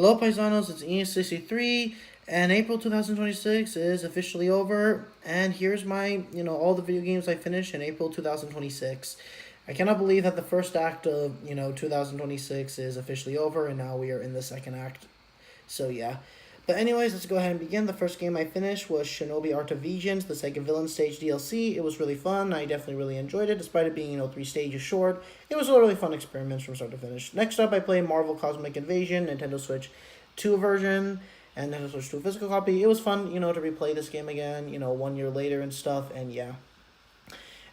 Hello, Paisanos, it's Enan63, and April 2026 is officially over, and here's my, all the video games I finished in April 2026. I cannot believe that the first act of, 2026 is officially over, and now we are in the second act. So, yeah. But anyways, let's go ahead and begin. The first game I finished was Shinobi Art of Vengeance, the second villain stage DLC. It was really fun. I definitely really enjoyed it, despite it being, 3 stages short. It was a really fun experiment from start to finish. Next up, I played Marvel Cosmic Invasion, Nintendo Switch 2 version, and Nintendo Switch 2 physical copy. It was fun, to replay this game again, 1 year later and stuff, and yeah.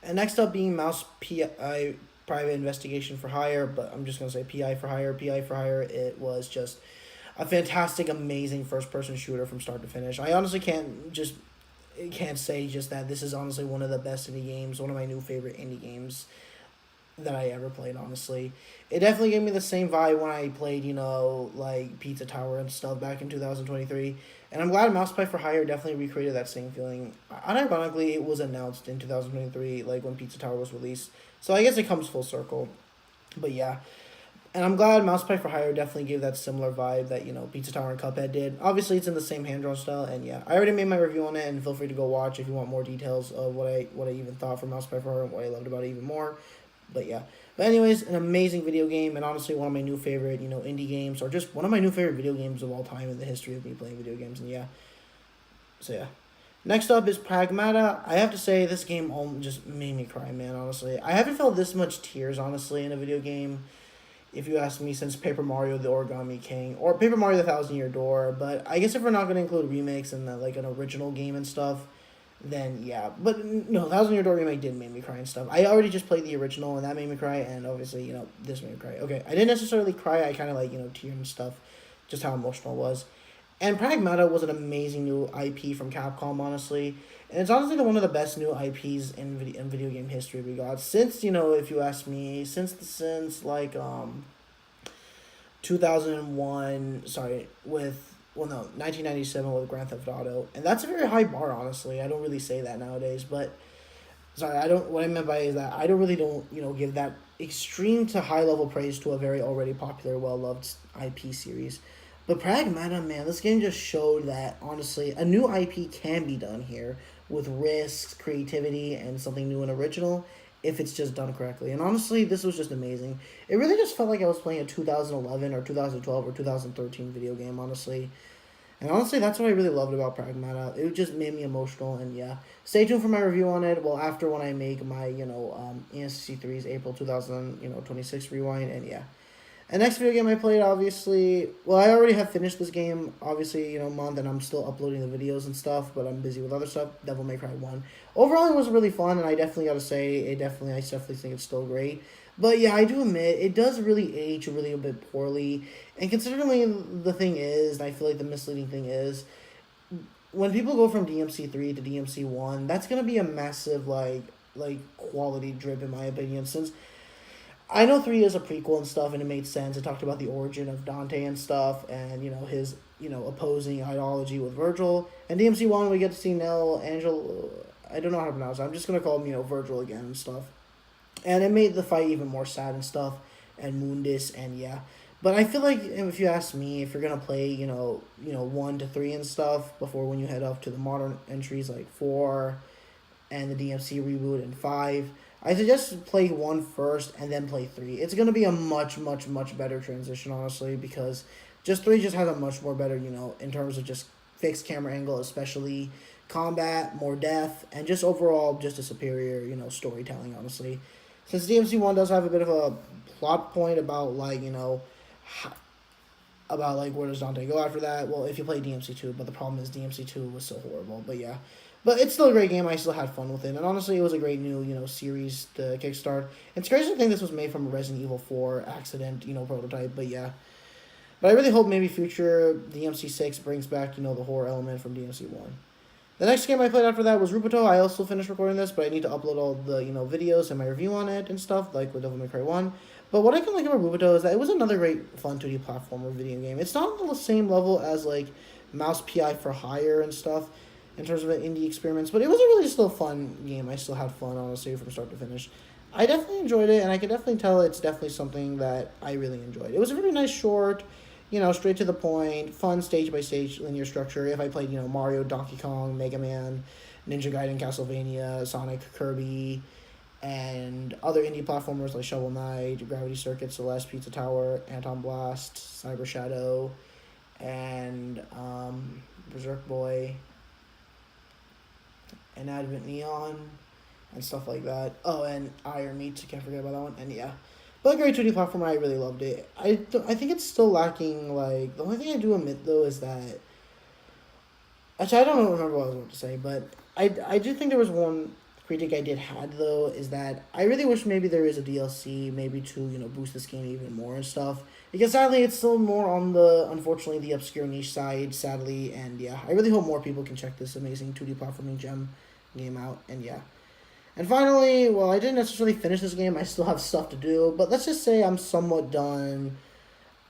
And next up being Mouse PI, Private Investigation for Hire, but I'm just going to say PI for Hire. PI for Hire, it was just a fantastic, amazing first-person shooter from start to finish. I honestly can't say just that this is honestly one of the best indie games, one of my new favorite indie games that I ever played, honestly. It definitely gave me the same vibe when I played, like Pizza Tower and stuff back in 2023. And I'm glad Mouse Pie for Hire definitely recreated that same feeling. Unironically, it was announced in 2023, like when Pizza Tower was released. So I guess it comes full circle. But yeah. And I'm glad Mouse Pie for Hire definitely gave that similar vibe that, Pizza Tower and Cuphead did. Obviously, it's in the same hand-drawn style, and yeah. I already made my review on it, and feel free to go watch if you want more details of what I even thought from Mouse Pie for Hire and what I loved about it even more. But yeah. But anyways, an amazing video game, and honestly one of my new favorite, indie games, or just one of my new favorite video games of all time in the history of me playing video games, and yeah. So yeah. Next up is Pragmata. I have to say, this game just made me cry, man, honestly. I haven't felt this much tears, honestly, in a video game, if you ask me, since Paper Mario the Origami King, or Paper Mario the Thousand Year Door. But I guess if we're not going to include remakes and like an original game and stuff, then yeah. But no, Thousand Year Door remake did make me cry and stuff. I already just played the original, and that made me cry, and obviously, this made me cry. Okay, I didn't necessarily cry, I kind of like, teared and stuff, just how emotional it was. And Pragmata was an amazing new IP from Capcom, honestly. And it's honestly one of the best new IPs in video game history we got. Since, if you ask me, since like, 2001, sorry, 1997 with Grand Theft Auto. And that's a very high bar, honestly. I don't really say that nowadays, but, what I meant by it is that I don't give that extreme to high level praise to a very already popular, well-loved IP series. But Pragmata, man, this game just showed that, honestly, a new IP can be done here with risks, creativity, and something new and original if it's just done correctly. And honestly, this was just amazing. It really just felt like I was playing a 2011 or 2012 or 2013 video game, honestly. And honestly, that's what I really loved about Pragmata. It just made me emotional, and yeah. Stay tuned for my review on it, well, after when I make my, Enan63's April 2026 rewind, and yeah. And next video game I played, obviously, well, I already have finished this game, obviously, month, and I'm still uploading the videos and stuff, but I'm busy with other stuff. Devil May Cry 1. Overall, it was really fun, and I definitely gotta say, I definitely think it's still great. But yeah, I do admit, it does really age really a bit poorly, and considering the thing is, and I feel like the misleading thing is, when people go from DMC3 to DMC1, that's gonna be a massive, like quality drip, in my opinion, since I know 3 is a prequel and stuff, and it made sense. It talked about the origin of Dante and stuff, and, his, opposing ideology with Virgil. And DMC1, we get to see Nell, Angel, I don't know how to pronounce it. I'm just going to call him, Virgil again and stuff. And it made the fight even more sad and stuff, and Mundus, and yeah. But I feel like, if you ask me, if you're going to play, 1 to 3 and stuff, before when you head off to the modern entries like 4, and the DMC reboot, and 5, I suggest play 1 first and then play 3. It's going to be a much, much, much better transition, honestly, because just 3 just has a much more better, in terms of just fixed camera angle, especially combat, more depth, and just overall just a superior, storytelling, honestly. Since DMC1 does have a bit of a plot point about, like, about, like, where does Dante go after that? Well, if you play DMC2, but the problem is DMC2 was so horrible, but yeah. But it's still a great game. I still had fun with it. And honestly, it was a great new, series to kickstart. It's crazy to think this was made from a Resident Evil 4 accident, prototype. But yeah. But I really hope maybe future DMC6 brings back, the horror element from DMC1. The next game I played after that was Rubuto. I also finished recording this, but I need to upload all the, videos and my review on it and stuff, like with Devil May Cry 1. But what I can like about Rubuto is that it was another great fun 2D platformer video game. It's not on the same level as, like, Mouse PI for Hire and stuff, in terms of indie experiments, but it was a really still fun game. I still had fun, honestly, from start to finish. I definitely enjoyed it, and I can definitely tell it's definitely something that I really enjoyed. It was a really nice short, you know, straight to the point, fun stage-by-stage linear structure. If I played, you know, Mario, Donkey Kong, Mega Man, Ninja Gaiden, Castlevania, Sonic, Kirby, and other indie platformers like Shovel Knight, Gravity Circuit, Celeste, Pizza Tower, Anton Blast, Cyber Shadow, and Berserk Boy, and Advent Neon, and stuff like that. Oh, and Iron Meat, can't forget about that one. And yeah, but a great 2D platformer. I really loved it. I think it's still lacking. Like, the only thing I do admit though is that, actually I don't remember what I was about to say, but I do think there was one critique I did had though, is that I really wish maybe there is a DLC, maybe to, you know, boost this game even more and stuff. Because sadly it's still more on the, unfortunately, the obscure niche side, sadly, and yeah, I really hope more people can check this amazing 2D platforming gem game out, and yeah. And finally, well, I didn't necessarily finish this game, I still have stuff to do, but let's just say I'm somewhat done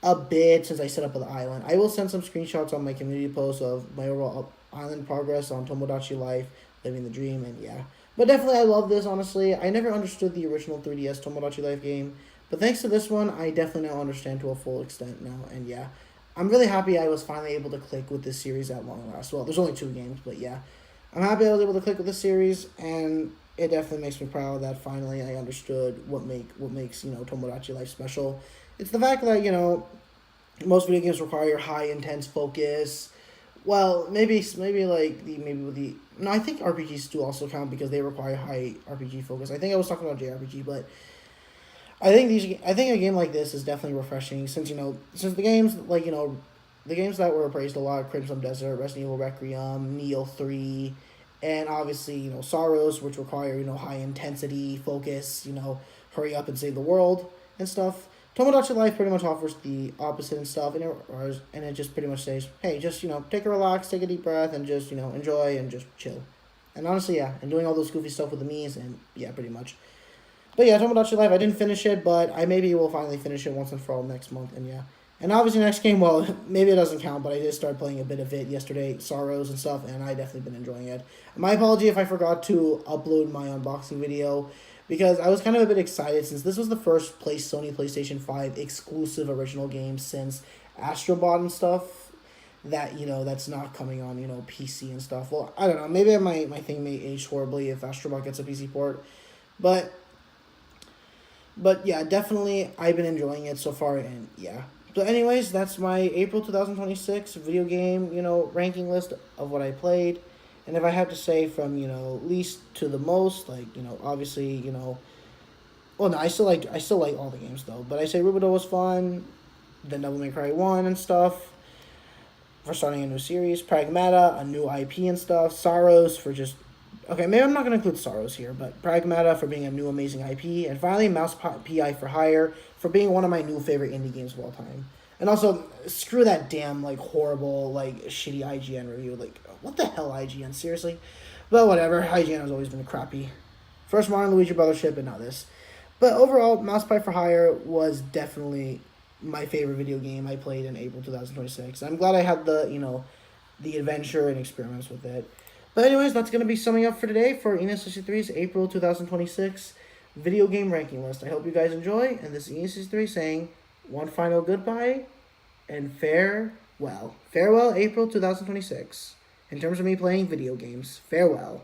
a bit since I set up the island. I will send some screenshots on my community post of my overall island progress on Tomodachi Life, living the dream, and yeah. But definitely I love this, honestly. I never understood the original 3DS Tomodachi Life game, but thanks to this one, I definitely now understand to a full extent now, and yeah. I'm really happy I was finally able to click with this series at long last. Well, there's only 2 games, but yeah. I'm happy I was able to click with this series, and it definitely makes me proud that finally I understood what makes, you know, Tomodachi Life special. It's the fact that, you know, most video games require high intense focus. Well, maybe no, I think RPGs do also count because they require high RPG focus. I think I was talking about JRPG, but I think a game like this is definitely refreshing since, you know, since the games like, you know, the games that were praised a lot, Crimson Desert, Resident Evil Requiem, Neo 3, and obviously, you know, Sorrows, which require, you know, high intensity focus, you know, hurry up and save the world and stuff. Tomodachi Life pretty much offers the opposite and stuff, and it just pretty much says, hey, just, you know, take a relax, take a deep breath, and just, you know, enjoy and just chill. And honestly, yeah, and doing all those goofy stuff with the Mii's, and yeah, pretty much. But yeah, Tomodachi Life, I didn't finish it, but I maybe will finally finish it once and for all next month, and yeah. And obviously next game, well, maybe it doesn't count, but I did start playing a bit of it yesterday, Sorrows and stuff, and I definitely been enjoying it. My apology if I forgot to upload my unboxing video, because I was kind of a bit excited since this was the first Sony PlayStation 5 exclusive original game since Astrobot and stuff that, you know, that's not coming on, you know, PC and stuff. Well, I don't know, maybe my thing may age horribly if Astrobot gets a PC port, but yeah, definitely I've been enjoying it so far, and yeah. So anyways, that's my April 2026 video game, you know, ranking list of what I played. And if I have to say from, you know, least to the most, like, you know, obviously, you know, well, no, I still like all the games though, but I say Rubido was fun, then Devil May Cry 1 and stuff, for starting a new series, Pragmata, a new IP and stuff, Sorrows for just, okay, maybe I'm not going to include Sorrows here, but Pragmata for being a new amazing IP, and finally Mouse PI for Hire for being one of my new favorite indie games of all time. And also, screw that damn, like, horrible, like, shitty IGN review. Like, what the hell, IGN? Seriously? But whatever. IGN has always been crappy. First Mario and Luigi Brothership, and now this. But overall, Mouse Pie for Hire was definitely my favorite video game I played in April 2026. I'm glad I had the, you know, the adventure and experiments with it. But anyways, that's going to be summing up for today for Enan63's April 2026 video game ranking list. I hope you guys enjoy, and this is Enan63 saying one final goodbye and farewell. Farewell, April 2026. In terms of me playing video games, farewell.